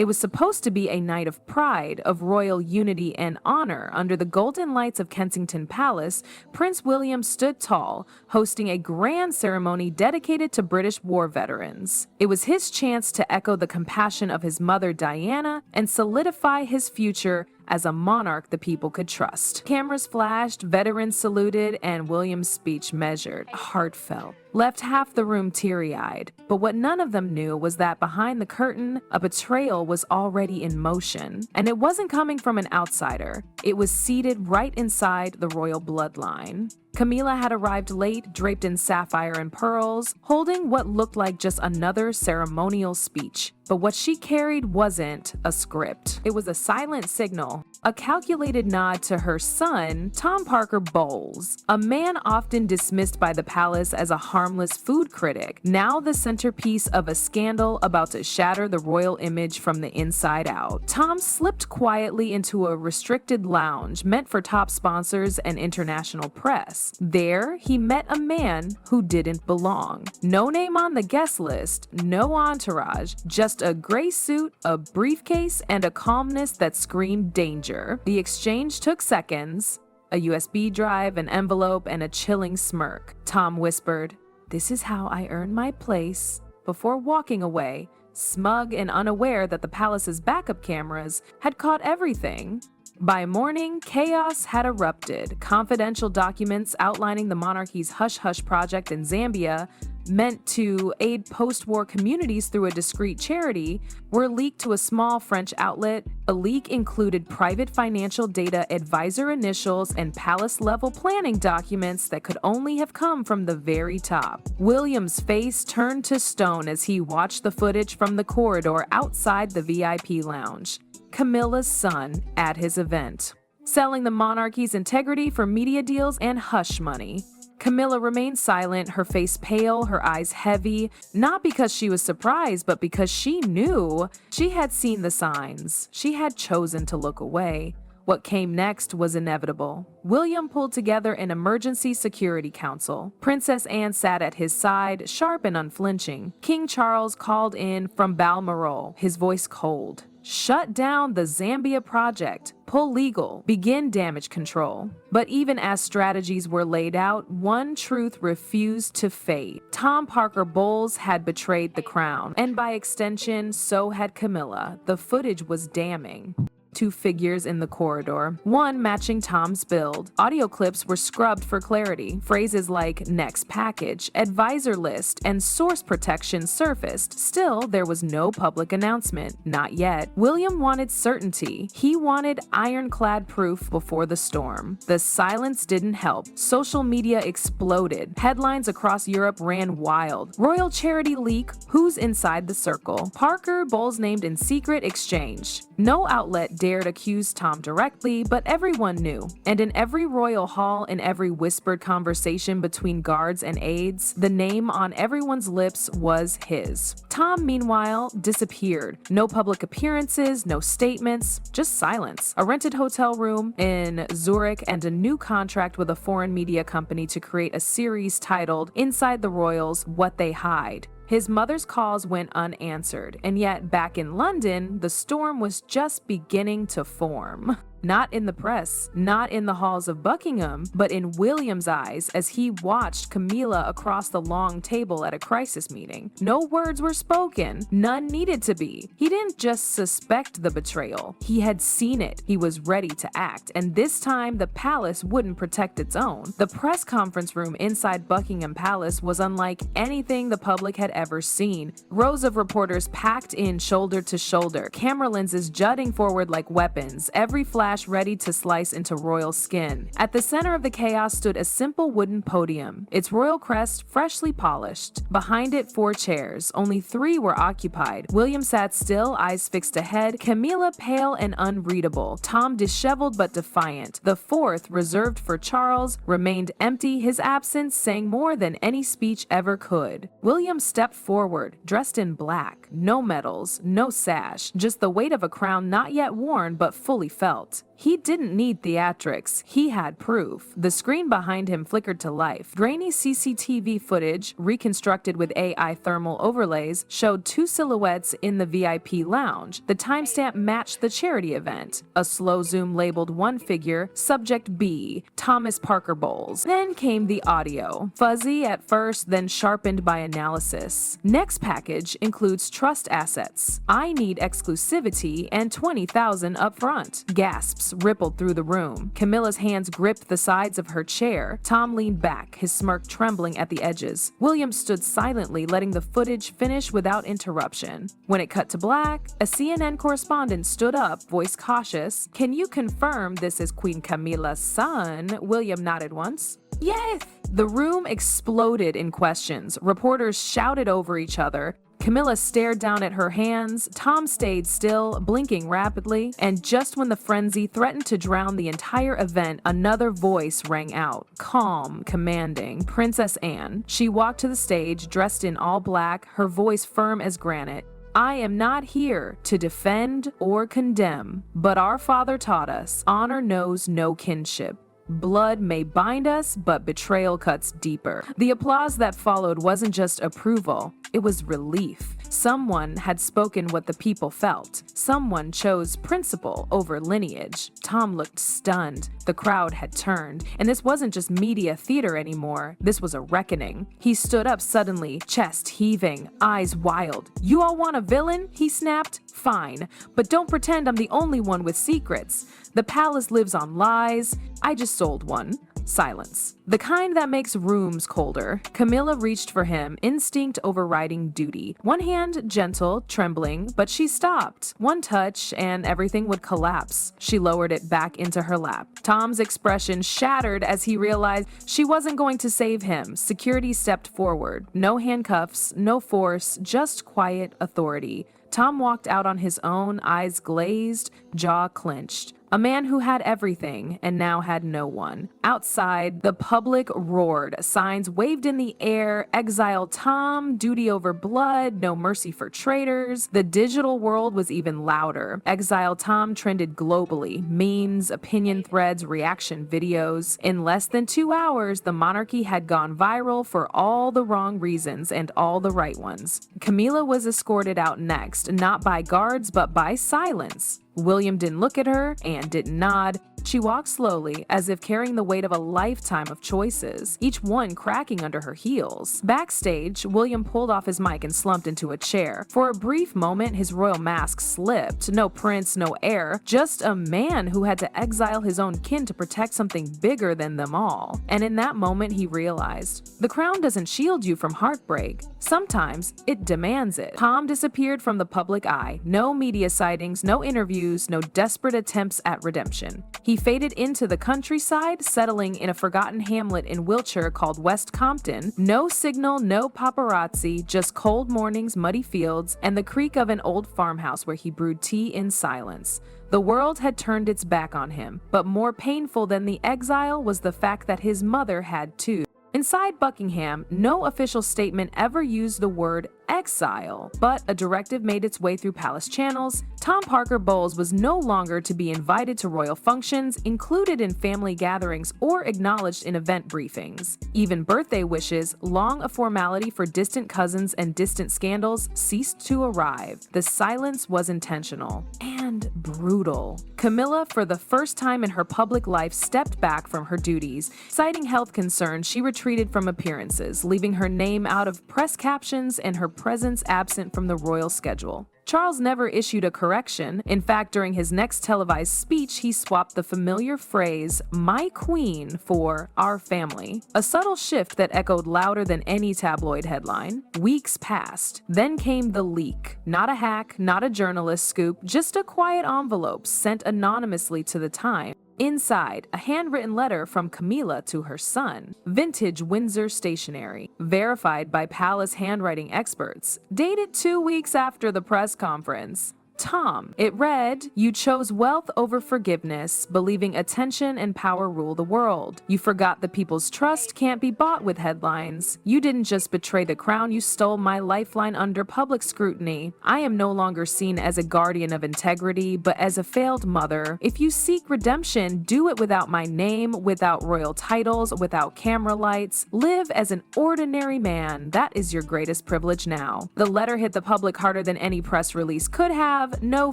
It was supposed to be a night of pride, of royal unity and honor. Under the golden lights of Kensington Palace, Prince William stood tall, hosting a grand ceremony dedicated to British war veterans. It was his chance to echo the compassion of his mother Diana and solidify his future as a monarch the people could trust. Cameras flashed, veterans saluted, and William's speech measured, heartfelt, left half the room teary-eyed. But what none of them knew was that behind the curtain, a betrayal was already in motion. And it wasn't coming from an outsider. It was seated right inside the royal bloodline. Camila had arrived late, draped in sapphire and pearls, holding what looked like just another ceremonial speech. But what she carried wasn't a script. It was a silent signal, a calculated nod to her son, Tom Parker Bowles, a man often dismissed by the palace as a harmless food critic, now the centerpiece of a scandal about to shatter the royal image from the inside out. Tom slipped quietly into a restricted lounge meant for top sponsors and international press. There, he met a man who didn't belong. No name on the guest list, no entourage, just a gray suit, a briefcase, and a calmness that screamed danger. The exchange took seconds. A USB drive, an envelope, and a chilling smirk. Tom whispered, "This is how I earn my place," before walking away, smug and unaware that the palace's backup cameras had caught everything. By morning, chaos had erupted. Confidential documents outlining the monarchy's hush-hush project in Zambia, meant to aid post-war communities through a discreet charity, were leaked to a small French outlet. A leak included private financial data, advisor initials, and palace-level planning documents that could only have come from the very top. William's face turned to stone as he watched the footage from the corridor outside the VIP lounge. Camilla's son at his event, selling the monarchy's integrity for media deals and hush money. Camilla remained silent, her face pale, her eyes heavy, not because she was surprised, but because she knew. She had seen the signs. She had chosen to look away. What came next was inevitable. William pulled together an emergency security council. Princess Anne sat at his side, sharp and unflinching. King Charles called in from Balmoral, his voice cold. Shut down the Zambia project, pull legal, begin damage control. But even as strategies were laid out, one truth refused to fade. Tom Parker Bowles had betrayed the crown, and by extension, so had Camilla. The footage was damning. Two figures in the corridor, one matching Tom's build. Audio clips were scrubbed for clarity. Phrases like next package, advisor list, and source protection surfaced. Still, there was no public announcement. Not yet. William wanted certainty. He wanted ironclad proof before the storm. The silence didn't help. Social media exploded. Headlines across Europe ran wild. Royal charity leak, who's inside the circle? Parker Bowles named in secret exchange. No outlet dared accuse Tom directly, but everyone knew. And in every royal hall, in every whispered conversation between guards and aides, the name on everyone's lips was his. Tom, meanwhile, disappeared. No public appearances, no statements, just silence. A rented hotel room in Zurich and a new contract with a foreign media company to create a series titled Inside the Royals: What They Hide. His mother's calls went unanswered, and yet back in London, the storm was just beginning to form. Not in the press, not in the halls of Buckingham, but in William's eyes as he watched Camilla across the long table at a crisis meeting. No words were spoken, none needed to be. He didn't just suspect the betrayal, he had seen it. He was ready to act, and this time the palace wouldn't protect its own. The press conference room inside Buckingham Palace was unlike anything the public had ever seen. Rows of reporters packed in shoulder to shoulder, camera lenses jutting forward like weapons, every flash ready to slice into royal skin. At the center of the chaos stood a simple wooden podium, its royal crest freshly polished. Behind it, 4 chairs. Only 3 were occupied. William sat still, eyes fixed ahead, Camilla pale and unreadable, Tom disheveled but defiant. The 4th, reserved for Charles, remained empty, his absence saying more than any speech ever could. William stepped forward, dressed in black. No medals, no sash, just the weight of a crown not yet worn but fully felt. moment. He didn't need theatrics, he had proof. The screen behind him flickered to life. Grainy CCTV footage, reconstructed with AI thermal overlays, showed two silhouettes in the VIP lounge. The timestamp matched the charity event. A slow zoom labeled one figure, Subject B, Thomas Parker Bowles. Then came the audio. Fuzzy at first, then sharpened by analysis. Next package includes trust assets. I need exclusivity and $20,000 upfront. Gasps rippled through the room. Camilla's hands gripped the sides of her chair. Tom leaned back, his smirk trembling at the edges. William stood silently, letting the footage finish without interruption. When it cut to black, a CNN correspondent stood up, voice cautious. "Can you confirm this is Queen Camila's son?" William nodded once. "Yes!" The room exploded in questions. Reporters shouted over each other. Camilla stared down at her hands. Tom stayed still, blinking rapidly, and just when the frenzy threatened to drown the entire event, another voice rang out. Calm, commanding. Princess Anne. She walked to the stage, dressed in all black, her voice firm as granite. "I am not here to defend or condemn, but our father taught us, honor knows no kinship. Blood may bind us, but betrayal cuts deeper." The applause that followed wasn't just approval, it was relief. Someone had spoken what the people felt. Someone chose principle over lineage. Tom looked stunned. The crowd had turned, and this wasn't just media theater anymore. This was a reckoning. He stood up suddenly, chest heaving, eyes wild. "You all want a villain?" he snapped. "Fine, but don't pretend I'm the only one with secrets. The palace lives on lies. I just sold one." Silence. The kind that makes rooms colder. Camilla reached for him, instinct overriding duty. One hand gentle, trembling, but she stopped. One touch, and everything would collapse. She lowered it back into her lap. Tom's expression shattered as he realized she wasn't going to save him. Security stepped forward. No handcuffs, no force, just quiet authority. Tom walked out on his own, eyes glazed, jaw clenched. A man who had everything and now had no one. Outside, the public roared. Signs waved in the air. Exile Tom, duty over blood, no mercy for traitors. The digital world was even louder. Exile Tom trended globally. Memes, opinion threads, reaction videos. In less than 2 hours, the monarchy had gone viral for all the wrong reasons and all the right ones. Camila was escorted out next, not by guards, but by silence. William didn't look at her and didn't nod. She walked slowly, as if carrying the weight of a lifetime of choices, each one cracking under her heels. Backstage, William pulled off his mic and slumped into a chair. For a brief moment, his royal mask slipped. No prince, no heir, just a man who had to exile his own kin to protect something bigger than them all. And in that moment, he realized, the crown doesn't shield you from heartbreak. Sometimes, it demands it. Tom disappeared from the public eye. No media sightings, no interviews, no desperate attempts at redemption. He faded into the countryside, settling in a forgotten hamlet in Wiltshire called West Compton. No signal, no paparazzi, just cold mornings, muddy fields, and the creak of an old farmhouse where he brewed tea in silence. The world had turned its back on him, but more painful than the exile was the fact that his mother had too. Inside Buckingham, no official statement ever used the word exile, but a directive made its way through palace channels. Tom Parker Bowles was no longer to be invited to royal functions, included in family gatherings, or acknowledged in event briefings. Even birthday wishes, long a formality for distant cousins and distant scandals, ceased to arrive. The silence was intentional and brutal. Camilla, for the first time in her public life, stepped back from her duties. Citing health concerns, she retreated from appearances, leaving her name out of press captions and her presence absent from the royal schedule. Charles never issued a correction. In fact, during his next televised speech, he swapped the familiar phrase, "my queen," for "our family." A subtle shift that echoed louder than any tabloid headline. Weeks passed. Then came the leak. Not a hack, not a journalist scoop, just a quiet envelope sent anonymously to the Times. Inside, a handwritten letter from Camila to her son. Vintage Windsor stationery. Verified by palace handwriting experts. Dated 2 weeks after the press conference. Tom. It read, "You chose wealth over forgiveness, believing attention and power rule the world. You forgot the people's trust can't be bought with headlines. You didn't just betray the crown, you stole my lifeline under public scrutiny. I am no longer seen as a guardian of integrity, but as a failed mother. If you seek redemption, do it without my name, without royal titles, without camera lights. Live as an ordinary man. That is your greatest privilege now." The letter hit the public harder than any press release could have. No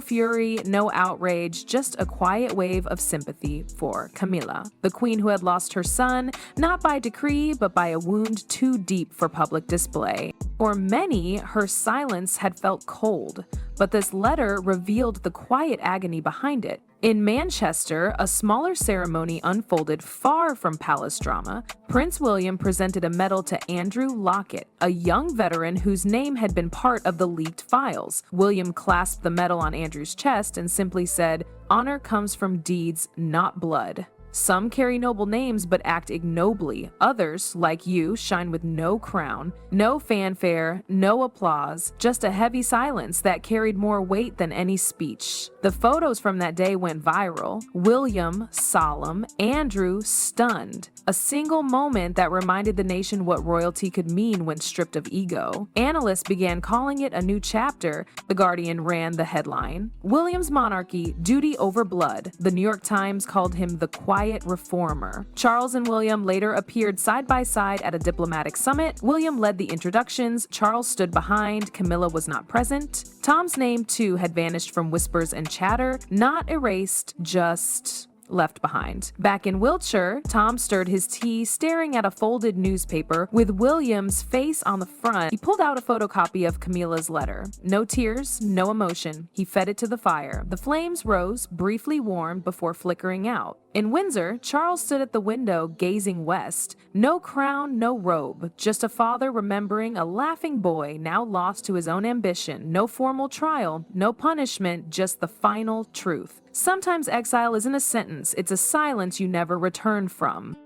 fury, no outrage, just a quiet wave of sympathy for Camilla, the queen who had lost her son, not by decree, but by a wound too deep for public display. For many, her silence had felt cold, but this letter revealed the quiet agony behind it. In Manchester, a smaller ceremony unfolded far from palace drama. Prince William presented a medal to Andrew Lockett, a young veteran whose name had been part of the leaked files. William clasped the medal on Andrew's chest and simply said, "Honor comes from deeds, not blood." Some carry noble names but act ignobly. Others, like you, shine with no crown, no fanfare, no applause, just a heavy silence that carried more weight than any speech. The photos from that day went viral. William, solemn, Andrew, stunned. A single moment that reminded the nation what royalty could mean when stripped of ego. Analysts began calling it a new chapter. The Guardian ran the headline, "William's Monarchy, Duty Over Blood." The New York Times called him the quiet reformer. Charles and William later appeared side by side at a diplomatic summit. William led the introductions, Charles stood behind, Camilla was not present. Tom's name, too, had vanished from whispers and chatter, not erased, just left behind. Back in Wiltshire, Tom stirred his tea, staring at a folded newspaper with William's face on the front. He pulled out a photocopy of Camilla's letter. No tears, no emotion. He fed it to the fire. The flames rose, briefly warmed before flickering out. In Windsor, Charles stood at the window, gazing west. No crown, no robe, just a father remembering a laughing boy now lost to his own ambition. No formal trial, no punishment, just the final truth. Sometimes exile isn't a sentence, it's a silence you never return from.